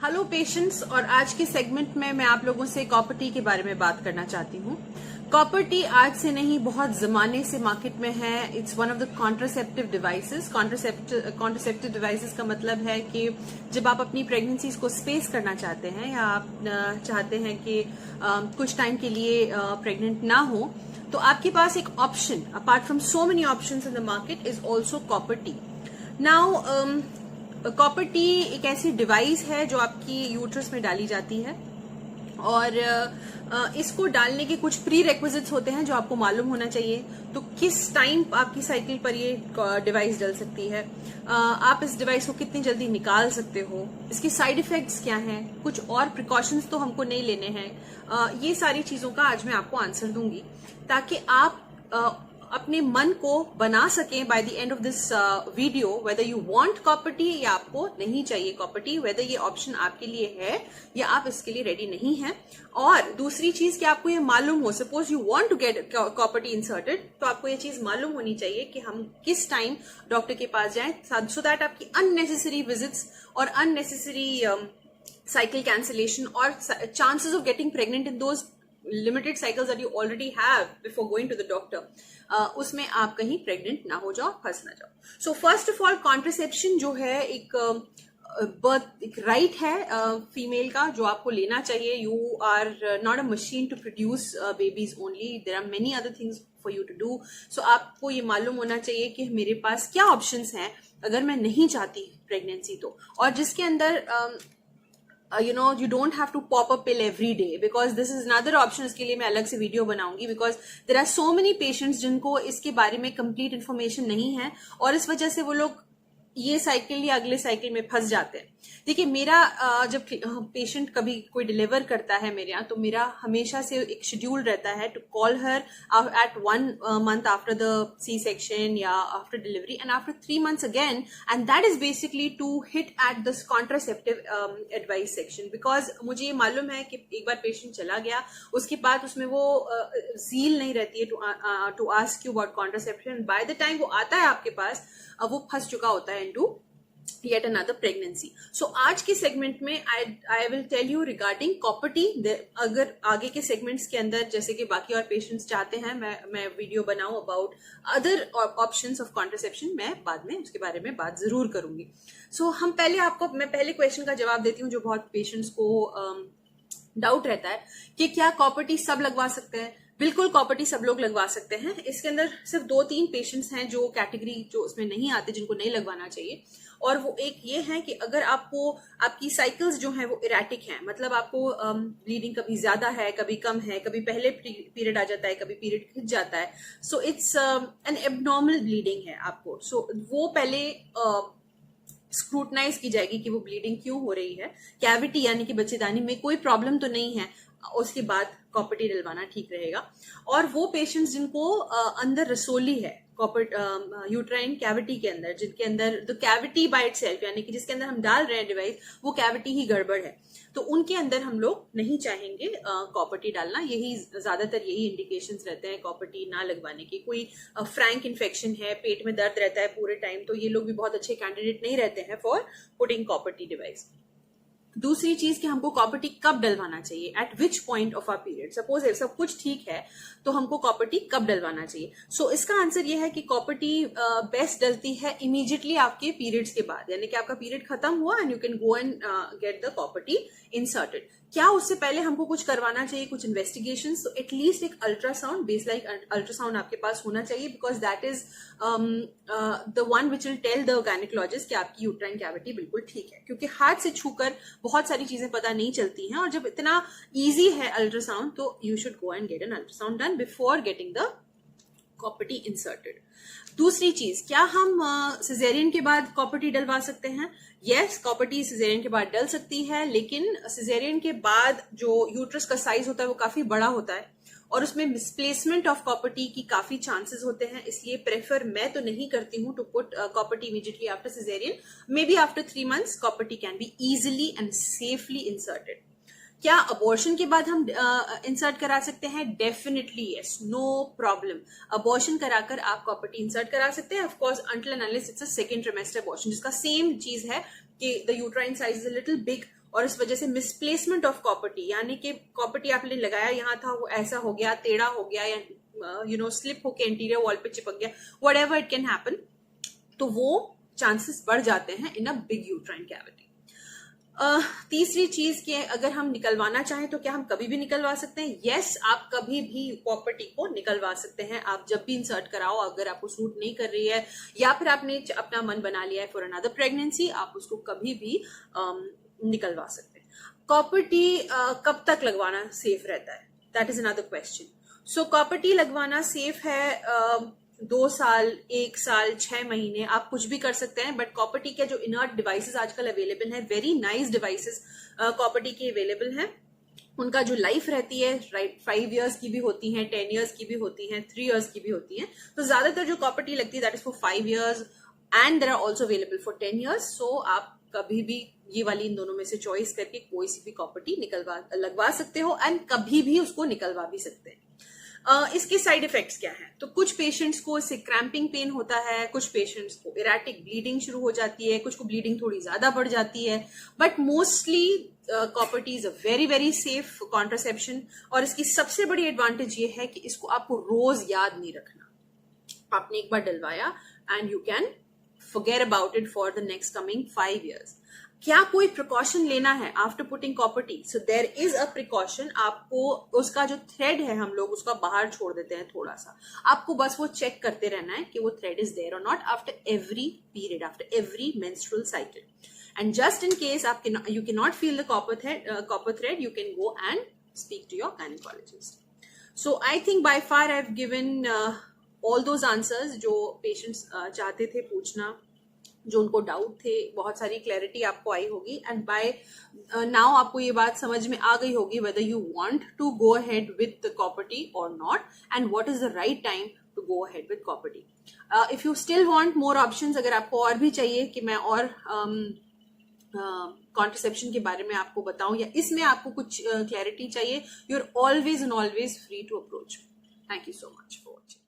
Hello patients, और आज के सेगमेंट में मैं आप लोगों से कॉपर टी के बारे में बात करना चाहती हूँ। कॉपर टी आज से नहीं, बहुत जमाने से मार्केट में है। It's one of the contraceptive devices. Contraceptive devices का मतलब है कि जब आप अपनी प्रेगनेंसीज को स्पेस करना चाहते हैं या आप चाहते हैं कि कुछ टाइम के लिए प्रेग्नेंट ना हो, तो आपके पास एक option apart from so many options in the market is also copper T. Now copper T एक ऐसी डिवाइस है जो आपकी यूट्रस में डाली जाती है, और इसको डालने के कुछ प्री रेक्विजिट्स होते हैं जो आपको मालूम होना चाहिए। तो किस टाइम आपकी साइकिल पर ये डिवाइस डल सकती है, आप इस डिवाइस को कितनी जल्दी निकाल सकते हो, इसकी साइड इफेक्ट्स क्या हैं, कुछ और प्रिकॉशंस तो हमको नहीं लेने हैं। ये सारी चीजों का आज मैं आपको आंसर दूंगी ताकि आप अपने मन को बना सकें by the end of this video, whether you want copper T या आपको नहीं चाहिए कॉपर टी, वेदर ये ऑप्शन आपके लिए है या आप इसके लिए रेडी नहीं हैं। और दूसरी चीज कि आपको ये मालूम हो, suppose you want to get copper T inserted, तो आपको ये चीज मालूम होनी चाहिए कि हम किस टाइम डॉक्टर के पास जाएं, सो दैट आपकी अननेसेसरी विजिट्स और अननेसेसरी साइकिल कैंसिलेशन और chances of getting pregnant in those limited cycles that you already have before going to the doctor, उसमें आप कहीं प्रेग्नेंट ना हो जाओ, फंस ना जाओ। So first of all, contraception जो है एक बर्थ एक राइट है फीमेल का जो आपको लेना चाहिए। You are not a machine to produce babies only, there are many other things for you to do. So आपको ये मालूम होना चाहिए कि मेरे पास क्या ऑप्शंस हैं अगर मैं नहीं चाहती प्रेगनेंसी तो, और जिसके अंदर you don't have to pop a pill every day, because this is another option। इसके लिए मैं अलग से वीडियो बनाऊंगी, because there are so many patients जिनको इसके बारे में complete information नहीं है, और इस वजह से वो लोग ये साइकिल या अगले साइकिल में फंस जाते हैं। देखिए, मेरा जब पेशेंट कभी कोई डिलीवर करता है मेरे यहाँ, तो मेरा हमेशा से एक शेड्यूल रहता है to call her at 1 month after the C section या after delivery and after 3 months again, and that is basically to hit at this contraceptive advice section. Because मुझे ये मालूम है कि एक बार पेशेंट चला गया, उसके बाद उसमें वो ज़ील नहीं रहती है to ask you about contraception. By the time वो आता है आपके पास, वो फंस चुका होता है into yet another pregnancy। So आज के सेगमेंट में I will tell you regarding copper tea। अगर आगे के सेगमेंट्स के अंदर जैसे कि बाकी और पेशेंट्स चाहते हैं मैं वीडियो बनाऊं about other options of contraception, मैं बाद में उसके बारे में बात जरूर करूंगी। So मैं पहले क्वेश्चन का जवाब देती हूँ जो बहुत पेशेंट्स को डाउट रहता है कि क्या कॉपर टी सब लगवा सकते हैं। बिल्कुल, कॉपर टी सब लोग लगवा सकते हैं। इसके अंदर सिर्फ 2-3 पेशेंट्स हैं जो कैटेगरी जो उसमें नहीं आते, जिनको नहीं लगवाना चाहिए। और वो एक ये है कि अगर आपको आपकी साइकिल्स जो हैं वो इरेटिक हैं, मतलब आपको ब्लीडिंग कभी ज्यादा है, कभी कम है, कभी पहले पीरियड आ जाता है, कभी पीरियड खिंच जाता है, so it's an abnormal bleeding है आपको। सो वो पहले स्क्रूटनाइज की जाएगी कि वो ब्लीडिंग क्यों हो रही है, कैविटी यानी कि बच्चेदानी में कोई प्रॉब्लम तो नहीं है, उसके बाद कॉपर टी डलवाना ठीक रहेगा। और वो पेशेंट्स जिनको अंदर रसोली है कॉपर यूट्राइन कैविटी के अंदर, जिनके अंदर द कैविटी बाय इटसेल्फ यानी कि जिसके अंदर हम डाल रहे हैं डिवाइस, वो कैविटी ही गड़बड़ है, तो उनके अंदर हम लोग नहीं चाहेंगे कॉपर टी डालना। यही ज्यादातर यही इंडिकेशंस रहते हैं कॉपर टी ना लगवाने की। कोई फ्रैंक इन्फेक्शन है, पेट में दर्द रहता है पूरे टाइम, तो ये लोग भी बहुत अच्छे कैंडिडेट नहीं रहते हैं for putting copper T device. दूसरी चीज कि हमको कॉपर टी कब डलवाना चाहिए, at which point of our period. Suppose सब कुछ ठीक है तो हमको कॉपर टी कब डलवाना चाहिए। सो इसका आंसर यह है कि कॉपर टी बेस्ट डलती है इमीडिएटली आपके पीरियड्स के बाद, यानी कि आपका पीरियड खत्म हुआ and you can go and get the copper T inserted. क्या उससे पहले हमको कुछ करवाना चाहिए, कुछ इन्वेस्टिगेशन, तो एटलीस्ट एक अल्ट्रासाउंड, बेसलाइन अल्ट्रासाउंड आपके पास होना चाहिए, because that is the one which will tell the gynaecologist कि आपकी यूट्राइन कैविटी बिल्कुल ठीक है। क्योंकि हाथ से छूकर बहुत सारी चीजें पता नहीं चलती हैं, और जब इतना इजी है अल्ट्रासाउंड, तो you should go and get an ultrasound done before getting the copper T inserted. दूसरी चीज, क्या हम सिजेरियन के बाद कॉपर टी डलवा सकते हैं? यस, कॉपर टी सिजेरियन के बाद डल सकती है, लेकिन सिजेरियन के बाद जो यूट्रस का साइज होता है वो काफी बड़ा होता है, और उसमें मिसप्लेसमेंट ऑफ कॉपर टी की काफी चांसेस होते हैं। इसलिए प्रेफर मैं तो नहीं करती हूँ to put copper T immediately after caesarean. May be after 3 months copper T can be easily and safely inserted. क्या अबॉर्शन के बाद हम इंसर्ट करा सकते हैं? Definitely yes, no problem. Abortion कराकर आप कॉपर टी इंसर्ट करा सकते हैं, of course until and unless it's a second trimester abortion, जिसका सेम चीज है कि the uterine size is a little big और इस वजह से मिसप्लेसमेंट ऑफ कॉपर टी, यानी कि कॉपर टी आपने लगाया यहाँ था, वो ऐसा हो गया, टेढ़ा हो गया, या स्लिप होके इंटीरियर वॉल पे चिपक गया, व्हाटएवर इट कैन हैपन, तो वो चांसेस बढ़ जाते हैं इन अ बिग यूट्राइन कैविटी। तीसरी चीज कि अगर हम निकलवाना चाहें तो क्या हम कभी भी निकलवा सकते हैं? यस, आप कभी भी कॉपर टी को निकलवा सकते हैं। आप जब भी इंसर्ट कराओ, अगर आपको सूट नहीं कर रही है या फिर आपने अपना मन बना लिया है फॉर अनदर प्रेगनेंसी, आप उसको कभी भी निकलवा सकते हैं। कॉपर टी कब तक लगवाना सेफ रहता है? That is another question. So copper T लगवाना सेफ है 2 साल, 1 साल, 6 महीने, आप कुछ भी कर सकते हैं। बट कॉपर टी के जो इनर्ट डिवाइसेस आजकल अवेलेबल हैं, very nice devices copper T के अवेलेबल हैं, उनका जो लाइफ रहती है, राइट, 5 इयर्स की भी होती हैं, 10 इयर्स की भी होती हैं, 3 इयर्स की भी होती हैं। तो ज्यादातर जो कॉपर टी लगती है that is for 5 years and there are also available for 10 years. So आप कभी भी ये वाली इन दोनों में से चॉइस करके कोई सी भी कॉपर टी लगवा सकते हो एंड कभी भी उसको निकलवा भी सकते हैं। इसके साइड इफेक्ट्स क्या हैं? तो कुछ पेशेंट्स को इससे क्रैम्पिंग पेन होता है, कुछ पेशेंट्स को इरेटिक ब्लीडिंग शुरू हो जाती है, कुछ को ब्लीडिंग थोड़ी ज्यादा बढ़ जाती है, but mostly copper T is a very very safe contraception. और इसकी सबसे बड़ी एडवांटेज ये है कि इसको आपको रोज याद नहीं रखना। आपने एक बार डलवाया and you can forget about it for the next coming 5 years. क्या कोई प्रिकॉशन लेना है after putting copper T? So there is a precaution. आपको उसका जो थ्रेड है, हम लोग उसका बाहर छोड़ देते हैं थोड़ा सा, आपको बस वो चेक करते रहना है कि वो थ्रेड इज देयर और not after every period, after every menstrual cycle. And just in case you cannot feel the copper thread, you can go and speak to your gynecologist. So I think by far I've given all those answers जो patients चाहते थे पूछना, जो उनको doubt थे, बहुत सारी clarity आपको आई होगी। एंड बाय नाउ आपको ये बात समझ में आ गई होगी whether you want to go ahead with the copper T or not, and what is the right time to go ahead with copper T. If you still want more options, अगर आपको और भी चाहिए कि मैं और कॉन्ट्रासेप्शन के बारे में आपको बताऊं या इसमें आपको कुछ क्लैरिटी चाहिए, you are always and always free to approach. Thank you so much for watching.